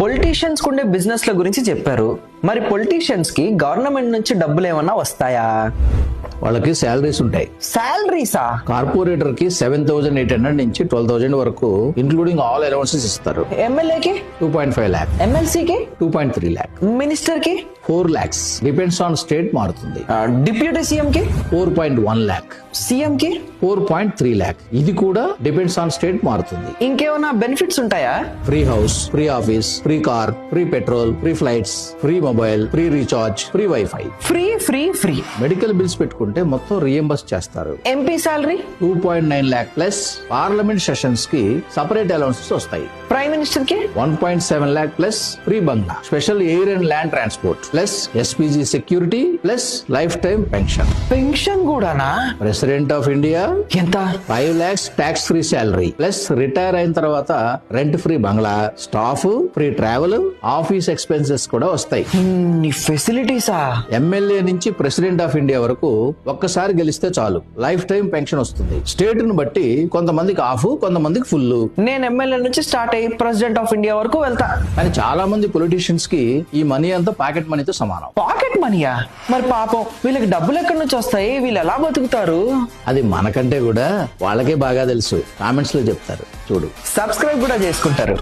Politicians కుండే business ల గురించి చెప్పారు. మరి పొలిటీషియన్స్ కి గవర్నమెంట్ నుంచి డబ్బులు ఏమన్నా వస్తాయా? వాళ్ళకి శాలరీస్ ఉంటాయి. శాలరీసా? కార్పొరేటర్ కి 7,800 నుంచి 12,000 వరకు ఇంక్లూడింగ్ ఆల్ అలవెన్సెస్ ఇస్తారు. ఎమ్మెల్యేకి 2.5 lakh, ఎమ్మెల్సీకి 2.3 lakh, మినిస్టర్ కి 4 lakhs. డిపెండ్స్ ఆన్ స్టేట్ మారుతుంది. డిప్యూటీ సీఎం కి 4.1 lakh, సీఎం కి 4.3 lakh. ఇది కూడా డిపెండ్స్ ఆన్ స్టేట్ మారుతుంది. ఇంకేమైనా బెనిఫిట్స్ ఉంటాయా? Free house, free office, free car, free petrol, free flights, free mobile, free recharge, free wifi. Free free free. Medical bills పెట్టుకుంటే మొత్తం రియంబర్స్ చేస్తారు. MP salary 2.9 lakh plus parliament sessions కి separate allowances వస్తాయి. Prime minister కి 1.7 lakh plus free bungalow, special air and land transport plus SPG security plus life time pension. Pension కూడానా? President of India ఎంత? 5 lakhs tax free salary plus retire అయిన తర్వాత rent free బంగ్లా, staff free travel, office expenses కూడా వస్తాయి. ఇన్ని ఫెసిలిటీసా? MLA నుంచి ప్రెసిడెంట్ ఆఫ్ ఇండియా వరకు ఒక్కసారి గెలిస్తే చాలు లైఫ్ టైం పెన్షన్ వస్తుంది. స్టేట్ ను బట్టి కొంతమందికి ఆఫ్, కొంతమందికి ఫుల్. నేను ఎమ్మెల్యే నుంచి స్టార్ట్ అయ్యి ప్రెసిడెంట్ ఆఫ్ ఇండియా వరకు వెళ్తా. కానీ చాలా మంది పొలిటీషియన్స్ కి ఈ మనీ అంతా పాకెట్ మనీతో సమానం. పాకెట్ మనీయా? మరి పాపం వీళ్ళకి డబ్బులు ఎక్కడి నుంచి వస్తాయి? వీళ్ళు ఎలా బతుకుతారు? అది మనకంటే కూడా వాళ్ళకే బాగా తెలుసు. కామెంట్స్ లో చెప్తారు చూడు. సబ్స్క్రైబ్ కూడా చేసుకుంటారు.